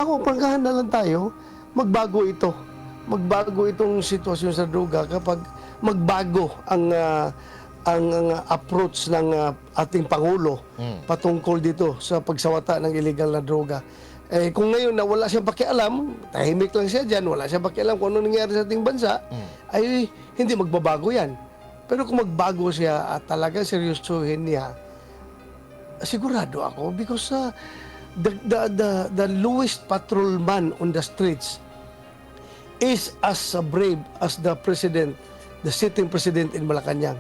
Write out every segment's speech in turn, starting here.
Ako, prangkahan na lang tayo, magbago ito. Magbago itong sitwasyon sa droga kapag magbago ang approach ng ating Pangulo patungkol dito sa pagsawata ng illegal na droga. Eh, kung ngayon na wala siyang pakialam, tahimik lang siya dyan, wala siyang pakialam kung ano nangyari sa ating bansa, ay hindi magbabago yan. Pero kung magbago siya at talagang seryosohin niya, sigurado ako because the lowest patrolman on the streets is as brave as the president, the sitting president in Malacanang.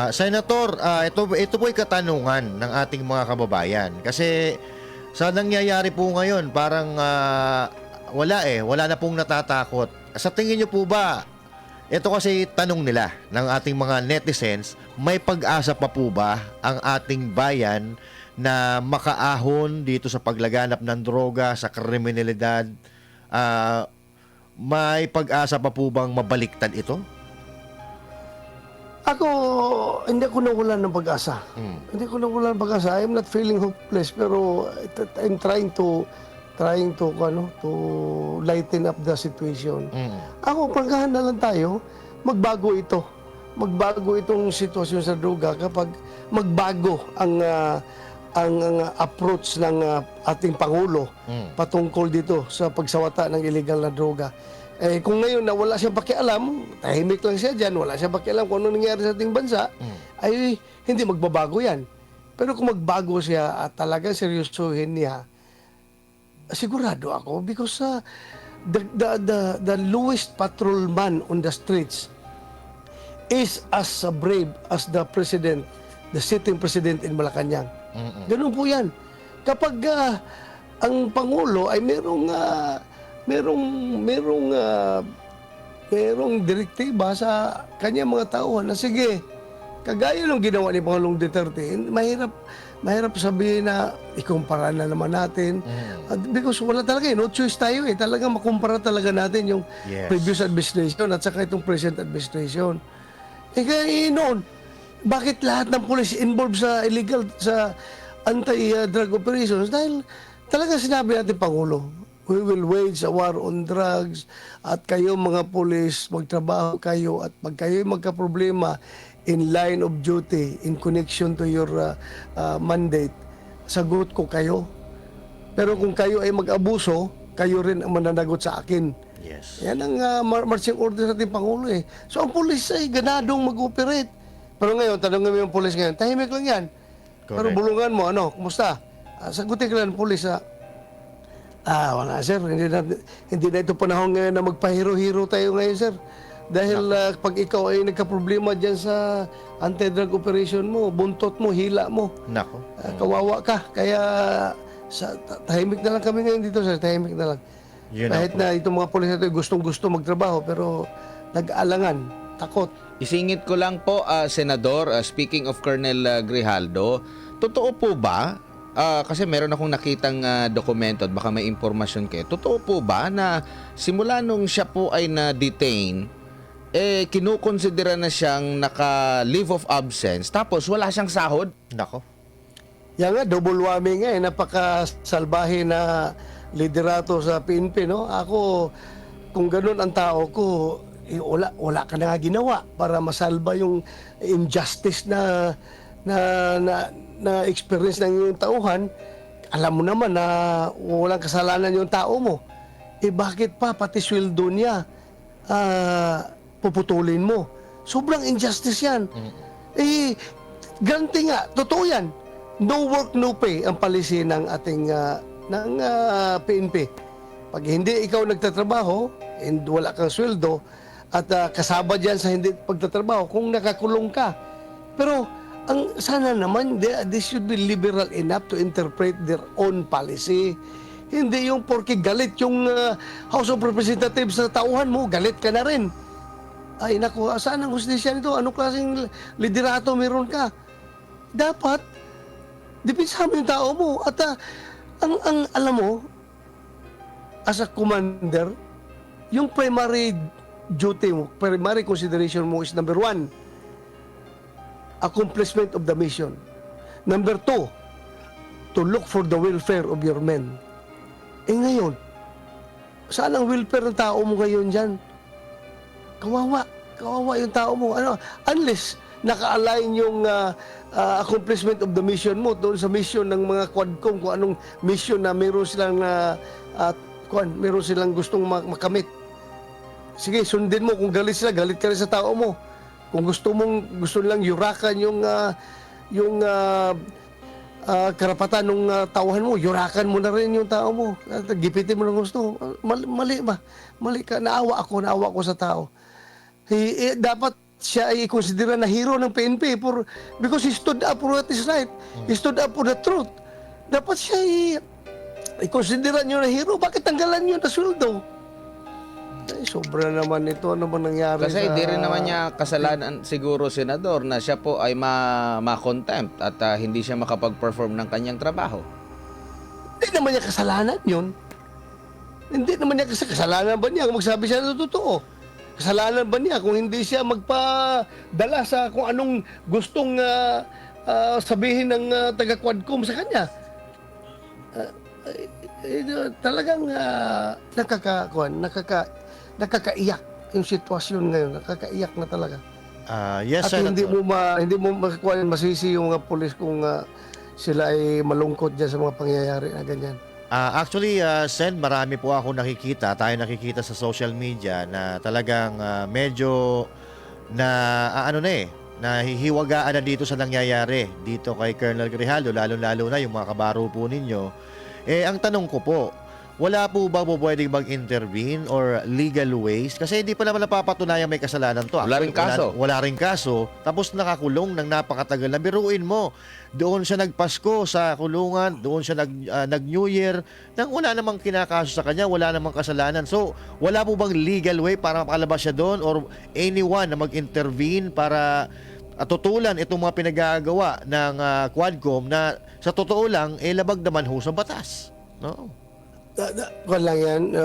Senator, ito po ay katanungan ng ating mga kababayan. Kasi sa nangyayari po ngayon, parang wala na pong natatakot. Sa tingin niyo po ba, ito kasi tanong nila ng ating mga netizens, may pag-asa pa po ba ang ating bayan na makaahon dito sa paglaganap ng droga, sa kriminalidad? May pag-asa pa po bang mabaliktad ito? Ako, hindi ko nawalan ng pag-asa. Hindi ko nawalan ng pag-asa. I'm not feeling hopeless, pero I'm trying to lighten up the situation. Ako, prangkahan na lang tayo, magbago ito. Magbago itong sitwasyon sa droga kapag magbago ang approach ng ating Pangulo patungkol dito sa pagsawata ng illegal na droga. Eh, kung ngayon na wala siyang pakialam, tahimik lang siya dyan, wala siyang pakialam kung ano nangyari sa ating bansa, ay hindi magbabago yan. Pero kung magbago siya at talagang seryosohin niya, sigurado ako because the lowest patrolman on the streets is as brave as the president, the sitting president in Malacanang. Ganun po yan. Kapag ang Pangulo ay merong direktiba sa kanyang mga tauhan na sige, kagaya ng ginawa ni Pangulong Duterte, mahirap sabihin na ikumpara na naman natin. Because wala talaga no choice tayo talagang makumpara talaga natin yung previous administration at saka itong present administration. Kaya noon, bakit lahat ng police involved sa illegal, sa anti-drug operations? Dahil talaga sinabi natin, Pangulo, we will wage a war on drugs at kayo mga police, magtrabaho kayo at pag kayo magka-problema in line of duty, in connection to your mandate, sagot ko kayo. Pero kung kayo ay mag-abuso, kayo rin ang mananagot sa akin. Yes. Yan ang marching order sa ating Pangulo So ang police ay ganadong mag-operate. Pero ngayon, tanongin mo yung police ngayon, tahimik lang yan. Correct. Pero bulungan mo, kumusta? Sagutin ka lang ng police wala sir, hindi na ito panahon ngayon na magpahiro-hiro tayo ngayon sir. Dahil pag ikaw ay nagka-problema dyan sa anti-drug operation mo, buntot mo, hila mo, Nako. kawawa ka. Kaya tahimik na lang kami ngayon dito sir, tahimik na lang. Kahit na itong mga pulis na ito gustong-gusto magtrabaho pero nag-aalangan, takot. Isingit ko lang po, Senador, speaking of Colonel Grijaldo, totoo po ba, kasi meron akong nakitang dokumento at baka may impormasyon kayo, totoo po ba na simula nung siya po ay na-detain, kinukonsidera na siyang naka-leave of absence tapos wala siyang sahod? Nako. Yan nga, double whammy nga napakasalbahe na liderato sa PNP, no? Ako, kung ganun ang tao ko, wala ka na nga ginawa para masalba yung injustice na experience ng iyong tauhan. Alam mo naman na walang kasalanan yung tao mo. Bakit pa pati sweldo niya puputulin mo? Sobrang injustice yan. Ganti nga, totoo yan. No work, no pay ang policy ng ating PNP. Pag hindi ikaw nagtatrabaho and wala kang sweldo at kasama dyan sa hindi pagtatrabaho kung nakakulong ka. Pero sana naman they should be liberal enough to interpret their own policy. Hindi yung porke galit yung House of Representatives sa tauhan mo, galit ka na rin. Ay naku, saan ang hustisya nito? Anong klaseng liderato meron ka? Dapat depensahan mo yung tao mo. At ang alam mo, as a commander, yung primary duty mo, primary consideration mo is number one, accomplishment of the mission. Number 2, to look for the welfare of your men. Ngayon, saan ang welfare ng tao mo ngayon dyan? Kawawa yung tao mo. Unless naka-align yung accomplishment of the mission mo doon sa mission ng mga Quadcom, kung anong mission na meron silang gustong makamit. Sige, sundin mo. Kung galit sila, galit ka rin sa tao mo. Kung gusto lang yurakan yung karapatan ng tauhan mo, yurakan mo na rin yung tao mo. At gipitin mo ng gusto. Mali ba? Mali ka. Naawa ako sa tao. Dapat siya ay i-consider na hero ng PNP because he stood up for what is right. He stood up for the truth. Dapat siya i-consider nyo na hero. Bakit tanggalan nyo na sweldo? Sobra naman ito. Ano ba nangyari Kasi di rin naman niya kasalanan siguro, Senador, na siya po ay ma-contempt at hindi siya makapag-perform ng kanyang trabaho. Hindi naman niya kasalanan yun. Hindi naman niya kasalanan ba niya kung magsabi siya ng totoo? Kasalanan ba niya kung hindi siya magpadala sa kung anong gustong sabihin ng taga-Quadcom sa kanya? Talagang nakakaiyak yung sitwasyon ngayon. Nakakaiyak na talaga. Yes, At Senator. hindi mo masisi yung mga pulis kung sila ay malungkot dyan sa mga pangyayari na ganyan. Actually, Sen, marami po ako tayo nakikita sa social media na talagang medyo nahihiwagaan na dito sa nangyayari dito kay Colonel Grijaldo, lalo-lalo na yung mga kabaro po ninyo. Ang tanong ko po, wala po ba pwedeng mag-intervene or legal ways? Kasi hindi pa naman napapatunayan may kasalanan to. Wala ring kaso. Wala ring kaso. Tapos nakakulong ng napakatagal na. Biruin mo, doon siya nagpasko sa kulungan, doon siya nag-New Year, nang wala namang kinakaso sa kanya, wala namang kasalanan. So, wala po bang legal way para makalabas siya doon or anyone na mag-intervene para tutulan itong mga pinagagawa ng Quadcom na sa totoo lang, labag naman ho sa batas. No? Kung lang yan,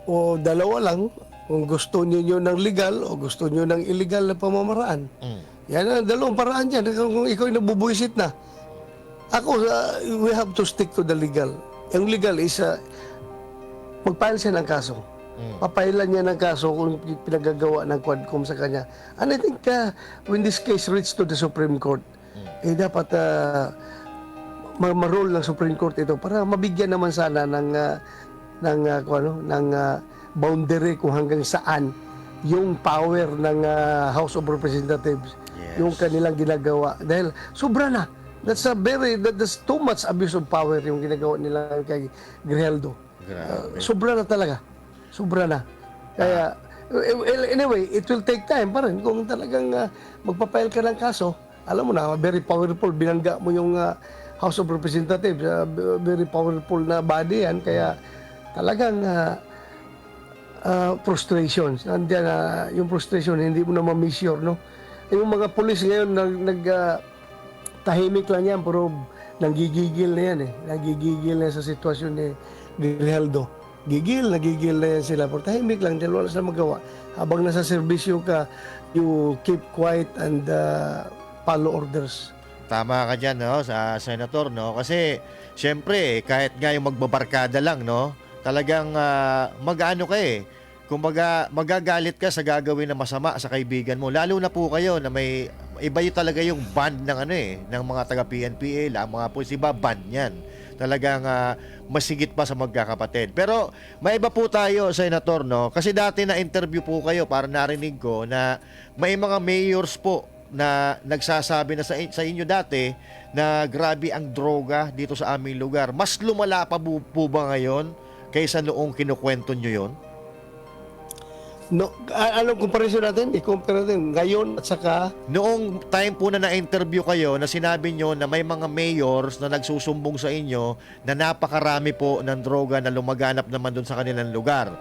o dalawa lang, kung gusto niyo ng legal o gusto niyo ng illegal na pamamaraan. Yan ang dalawang paraan dyan. Kung ikaw ay nabubuisit na. Ako, we have to stick to the legal. Yung legal is, magpahal siya ng kaso. Papailan niya ng kaso kung pinagagawa ng Quadcom sa kanya. And I think when this case reached to the Supreme Court, dapat ma-roll ng Supreme Court ito para mabigyan naman sana ng boundary kung hanggang saan yung power ng House of Representatives, yung kanilang ginagawa. Dahil sobra na. That's too much abuse of power yung ginagawa nila kay Grijaldo. Sobra na talaga. Sobra na. Kaya, anyway, it will take time pa rin. Kung talagang magpapile ka ng kaso, alam mo na, very powerful. Binangga mo yung House of Representatives, very powerful na body yan. Kaya talagang frustrations. Nandiyan yung frustration, hindi mo na ma-measure, no? Yung mga pulis ngayon, tahimik lang yan, pero nanggigigil na yan eh. Nanggigigil na sa sitwasyon ni Grijaldo. Nagigil na yan sila. Pero tahimik lang, dahil wala silang magawa. Habang nasa serbisyo ka, you keep quiet and follow orders. Tama ka dyan, no, sa Senator, no? Kasi, syempre, kahit nga yung magbabarkada lang, no? Talagang mag-ano ka eh. Kumbaga, magagalit ka sa gagawin na masama sa kaibigan mo. Lalo na po kayo na may iba yung talaga yung band ng ng mga taga-PNPA, mga pulis, iba band yan. Talagang masigit pa sa magkakapatid. Pero may iba po tayo, Senator, no? Kasi dati na-interview po kayo para narinig ko na may mga mayors po na nagsasabi na sa inyo dati na grabe ang droga dito sa aming lugar. Mas lumala pa po ba ngayon kaysa noong kinukwento nyo yon? No, anong comparison natin? I-compare natin ngayon at saka noong time po na na-interview kayo na sinabi nyo na may mga mayors na nagsusumbong sa inyo na napakarami po ng droga na lumaganap naman doon sa kanilang lugar.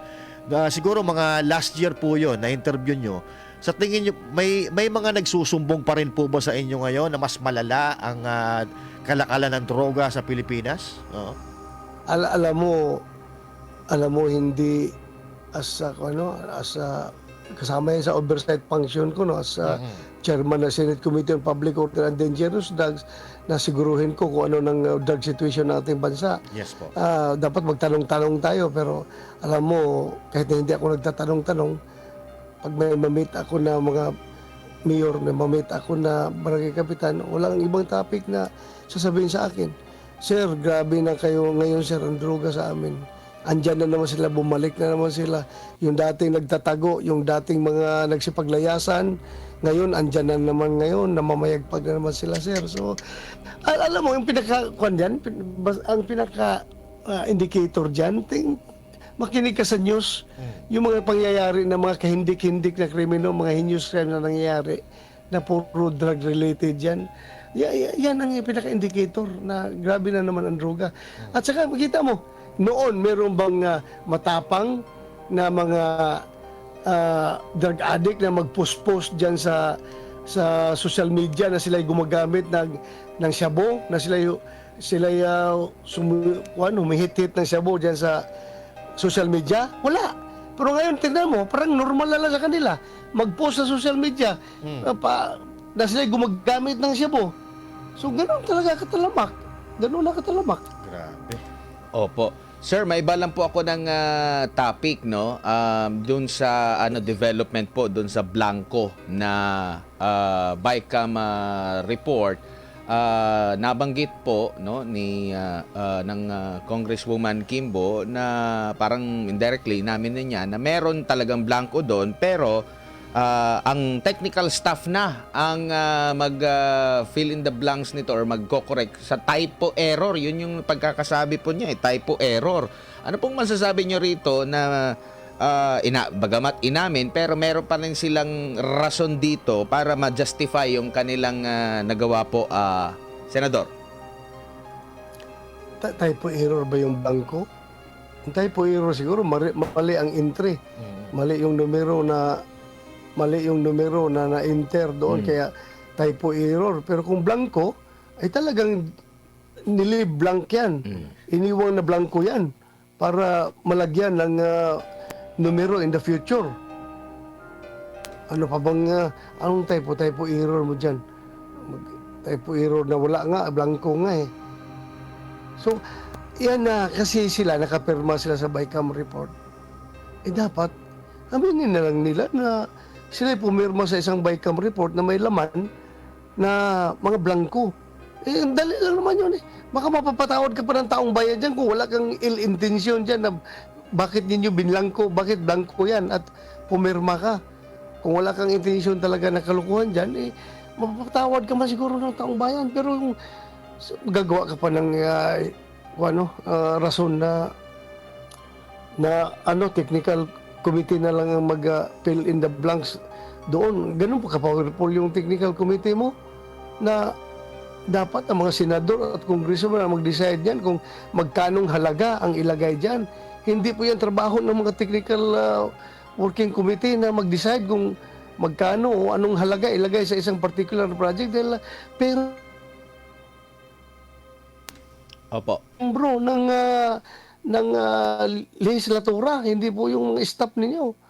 Siguro mga last year po yon na interview nyo. Sa tingin nyo, may mga nagsusumbong pa rin po ba sa inyo ngayon na mas malala ang kalakalan ng droga sa Pilipinas? alam mo hindi kasama yan sa oversight function ko, no, as chairman ng Senate Committee on Public Order and Dangerous Drugs na siguruhin ko kung ano ng drug situation ng ating bansa. Yes po. Dapat magtanong-tanong tayo, pero alam mo, kahit na hindi ako nagtatanong-tanong, pag may mamit ako na mga mayor, may mamit ako na barangay kapitan, walang ibang topic na sasabihin sa akin. Sir, grabe na kayo ngayon, sir, ang droga sa amin. Andyan na naman sila, bumalik na naman sila. Yung dating nagtatago, yung dating mga nagsipaglayasan, ngayon, andyan na naman ngayon, namamayagpag na naman sila, sir. So, alam mo, yung ang pinaka-indicator dyan, makinig ka sa news, yung mga pangyayari na mga kahindik-hindik na krimino, mga heinous crime na nangyayari, na puro drug-related yan, yan ang pinaka-indicator na grabe na naman ang droga. At saka, makita mo, noon, meron bang matapang na mga drug addict na mag-post-post dyan sa social media na sila'y gumagamit ng shabu, na sila'y humihit-hit ng shabu dyan sa social media? Wala. Pero ngayon, tingnan mo, parang normal na lang sa kanila. Mag-post sa social media na sila'y gumagamit ng shabu. So, ganoon talaga katalamak. Ganoon na katalamak. Grabe. Opo. Sir, may iba lang po ako ng topic, no? Doon sa development po, doon sa Blanco na BICAM report. Nabanggit po, no, ng Congresswoman Kimbo na parang indirectly namin niya na meron talagang Blanco doon, pero ang technical staff na ang mag-fill in the blanks nito or magko-correct sa typo error. Yun yung pagkakasabi po niya, typo error. Ano pong masasabi nyo rito na bagamat inamin, pero meron pa rin silang rason dito para ma-justify yung kanilang nagawa po, Senador? Typo error ba yung bangko? Yung typo error siguro, mali ang entry. Mali yung numero na na-enter doon, kaya typo error. Pero kung blanco, ay talagang niliblank yan. Iniwang na blanco yan para malagyan ng numero in the future. Ano pa bang, anong typo error mo dyan? Typo error na wala nga, blanco nga eh. So, yan na, kasi sila, nakapirma sila sa BICAM report. Dapat, aminin na lang nila na sila pumirma sa isang BICAM report na may laman na mga blanco. Dali lang naman yun eh. Baka mapapatawad ka pa ng taong bayan dyan kung wala kang ill intention dyan na bakit ninyo binlangko, bakit blanco yan at pumirma ka. Kung wala kang intention talaga na kalukuhan dyan, mapapatawad ka man siguro ng taong bayan. Pero yung gagawa ka pa ng rason na technical committee na lang ang mag-fill in the blanks doon. Ganun pa ka-powerful yung technical committee mo na dapat ang mga senador at kongresman na mag-decide yan kung magkanong halaga ang ilagay dyan. Hindi po yan trabaho ng mga technical working committee na mag-decide kung magkano o anong halaga ilagay sa isang particular project dahil pero Opo. bro ng legislatura, hindi po yung staff ninyo.